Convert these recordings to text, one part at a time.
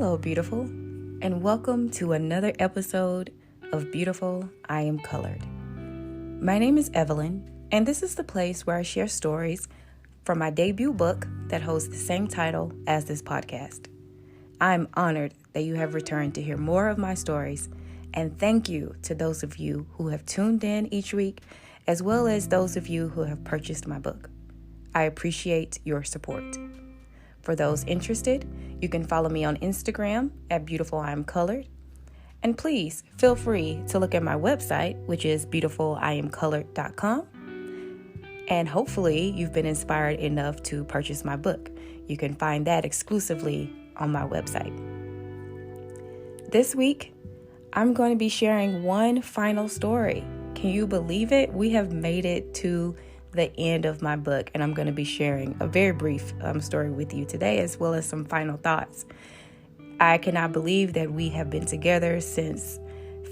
Hello, beautiful, and welcome to another episode of Beautiful, I Am Colored. My name is Evelyn, and this is the place where I share stories from my debut book that holds the same title as this podcast. I'm honored that you have returned to hear more of my stories, and thank you to those of you who have tuned in each week, as well as those of you who have purchased my book. I appreciate your support. For those interested, you can follow me on Instagram at Beautiful I Am Colored. And please feel free to look at my website, which is beautifuliamcolored.com. And hopefully you've been inspired enough to purchase my book. You can find that exclusively on my website. This week, I'm going to be sharing one final story. Can you believe it? We have made it to the end of my book, and I'm going to be sharing a very brief story with you today, as well as some final thoughts. I cannot believe that we have been together since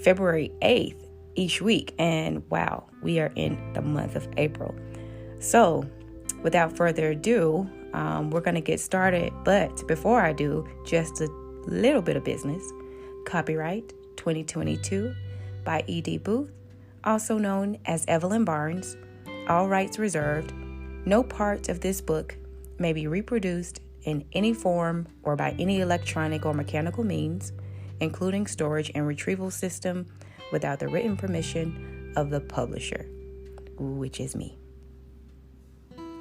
February 8th each week, and wow, we are in the month of April. So without further ado, we're going to get started. But before I do, just a little bit of business. Copyright 2022 by E.D. Booth, also known as Evelyn Barnes. All rights reserved. No part of this book may be reproduced in any form or by any electronic or mechanical means, including storage and retrieval system, without the written permission of the publisher, which is me.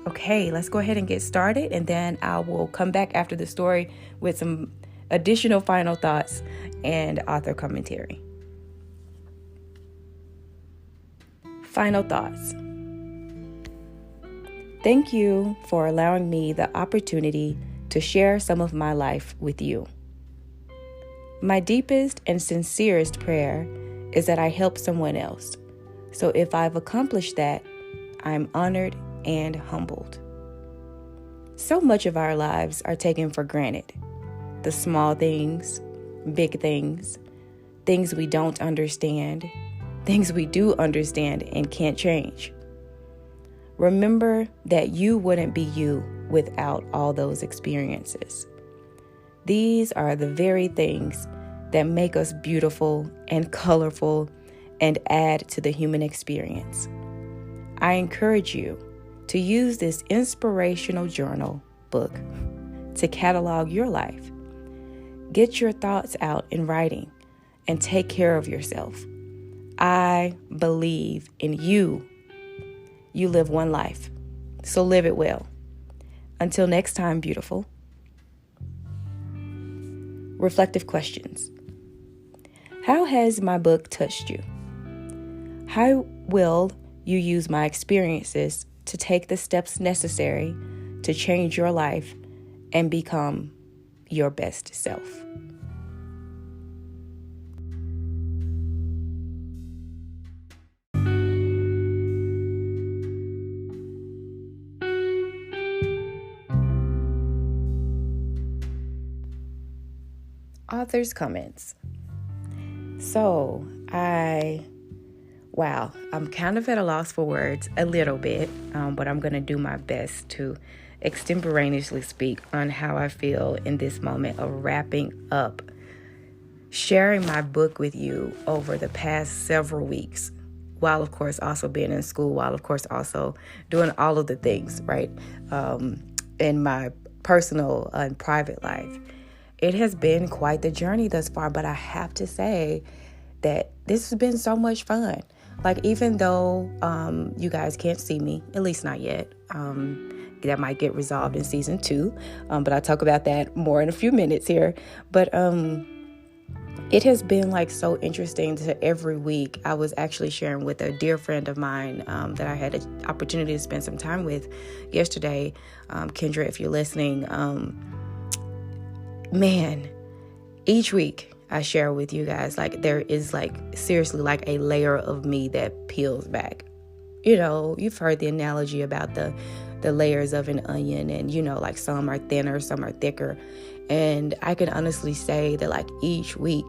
Okay, let's go ahead and get started, and then I will come back after the story with some additional final thoughts and author commentary. Final thoughts. Thank you for allowing me the opportunity to share some of my life with you. My deepest and sincerest prayer is that I help someone else. So if I've accomplished that, I'm honored and humbled. So much of our lives are taken for granted. The small things, big things, things we don't understand, things we do understand and can't change. Remember that you wouldn't be you without all those experiences. These are the very things that make us beautiful and colorful and add to the human experience. I encourage you to use this inspirational journal book to catalog your life. Get your thoughts out in writing and take care of yourself. I believe in you. You live one life, so live it well. Until next time, beautiful. Reflective questions. How has my book touched you? How will you use my experiences to take the steps necessary to change your life and become your best self? Author's comments. So I'm kind of at a loss for words a little bit, but I'm going to do my best to extemporaneously speak on how I feel in this moment of wrapping up, sharing my book with you over the past several weeks, while of course also being in school, while of course also doing all of the things, right, in my personal and private life. It has been quite the journey thus far, but I have to say that this has been so much fun. Like, even though you guys can't see me, at least not yet, that might get resolved in season 2, but I'll talk about that more in a few minutes here. But it has been like so interesting to every week. I was actually sharing with a dear friend of mine that I had an opportunity to spend some time with yesterday. Kendra, if you're listening, man, each week I share with you guys, like, there is like seriously like a layer of me that peels back. You know, you've heard the analogy about the layers of an onion, and you know, like, some are thinner, some are thicker. And I can honestly say that, like, each week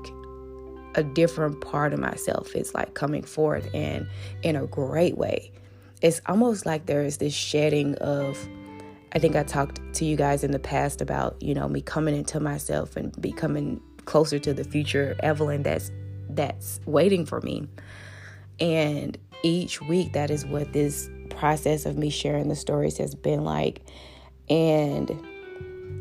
a different part of myself is like coming forth, and in a great way. It's almost like there is this shedding of I think I talked to you guys in the past about, me coming into myself and becoming closer to the future Evelyn that's waiting for me. And each week, that is what this process of me sharing the stories has been like. And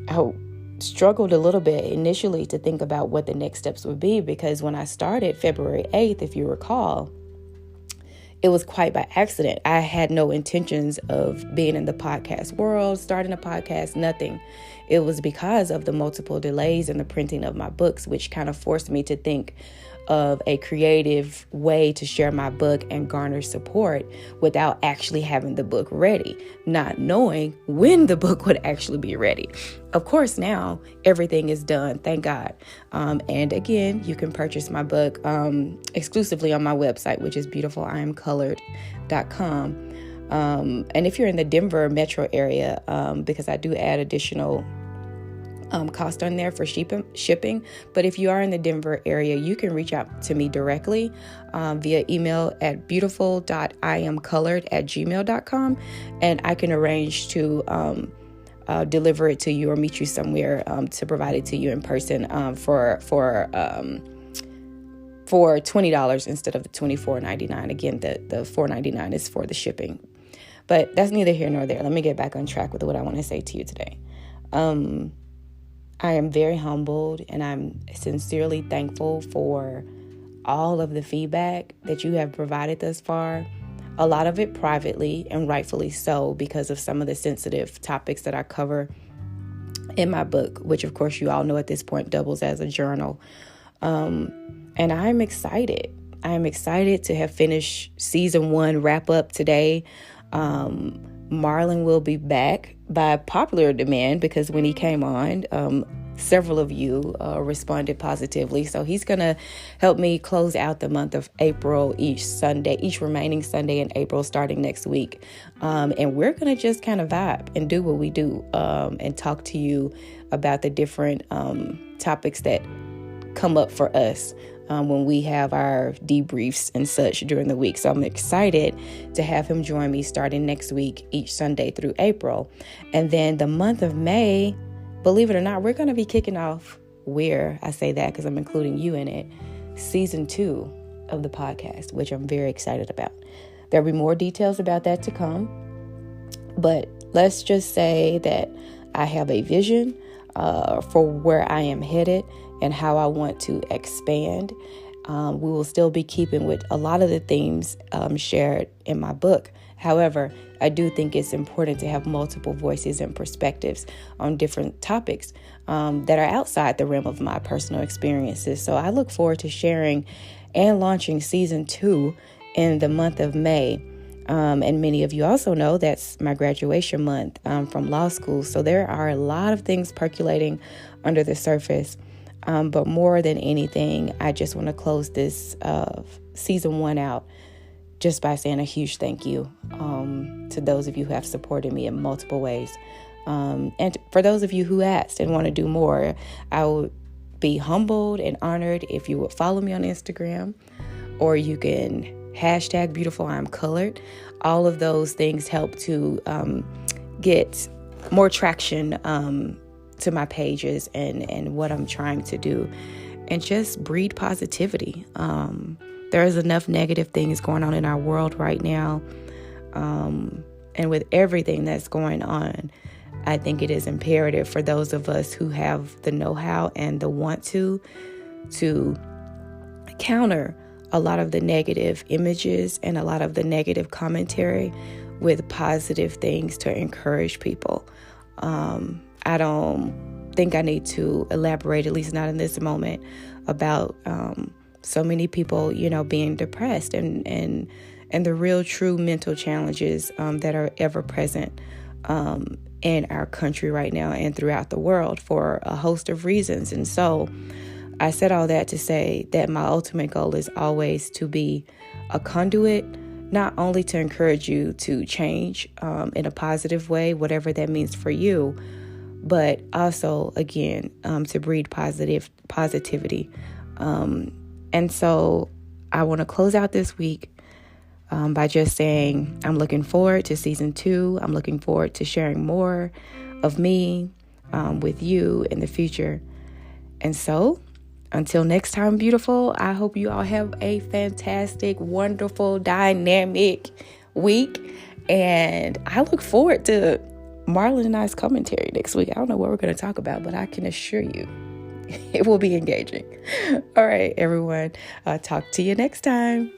I struggled a little bit initially to think about what the next steps would be, because when I started February 8th, if you recall, it was quite by accident. I had no intentions of being in the podcast world, starting a podcast, nothing. It was because of the multiple delays in the printing of my books, which kind of forced me to think of a creative way to share my book and garner support without actually having the book ready, not knowing when the book would actually be ready. Of course, now everything is done, thank God. And again, you can purchase my book exclusively on my website, which is beautifulIamcolored.com. And if you're in the Denver metro area, because I do add additional cost on there for shipping. But if you are in the Denver area, you can reach out to me directly via email at beautiful.iamcolored@gmail.com, and I can arrange to deliver it to you or meet you somewhere to provide it to you in person for $20 instead of the $24.99. Again, the $4.99 is for the shipping. But that's neither here nor there. Let me get back on track with what I want to say to you today. I am very humbled, and I'm sincerely thankful for all of the feedback that you have provided thus far. A lot of it privately, and rightfully so, because of some of the sensitive topics that I cover in my book, which of course you all know at this point doubles as a journal. And I'm excited. I'm excited to have finished season 1 wrap up today. Marlon will be back by popular demand, because when he came on, several of you responded positively. So he's going to help me close out the month of April each remaining Sunday in April, starting next week. And we're going to just kind of vibe and do what we do and talk to you about the different topics that come up for us when we have our debriefs and such during the week. So I'm excited to have him join me starting next week, each Sunday through April. And then the month of May, believe it or not, we're going to be kicking off, I say that because I'm including you in it, season 2 of the podcast, which I'm very excited about. There'll be more details about that to come. But let's just say that I have a vision for where I am headed and how I want to expand. We will still be keeping with a lot of the themes shared in my book. However, I do think it's important to have multiple voices and perspectives on different topics that are outside the realm of my personal experiences. So I look forward to sharing and launching season 2 in the month of May. And many of you also know that's my graduation month from law school. So there are a lot of things percolating under the surface. But more than anything, I just want to close this season 1 out just by saying a huge thank you to those of you who have supported me in multiple ways. And for those of you who asked and want to do more, I would be humbled and honored if you would follow me on Instagram, or you can hashtag #BeautifulIamColored. All of those things help to get more traction to my pages and what I'm trying to do, and just breed positivity. There is enough negative things going on in our world right now. And with everything that's going on, I think it is imperative for those of us who have the know-how and the want to counter a lot of the negative images and a lot of the negative commentary with positive things to encourage people. I don't think I need to elaborate, at least not in this moment, about so many people, being depressed and the real true mental challenges that are ever present in our country right now and throughout the world for a host of reasons. And so I said all that to say that my ultimate goal is always to be a conduit, not only to encourage you to change in a positive way, whatever that means for you, but also, again, to breed positivity. And so I want to close out this week by just saying, I'm looking forward to season 2. I'm looking forward to sharing more of me with you in the future. And so, until next time, beautiful, I hope you all have a fantastic, wonderful, dynamic week. And I look forward to Marlon and I's commentary next week. I don't know what we're going to talk about, but I can assure you it will be engaging. All right, everyone. Talk to you next time.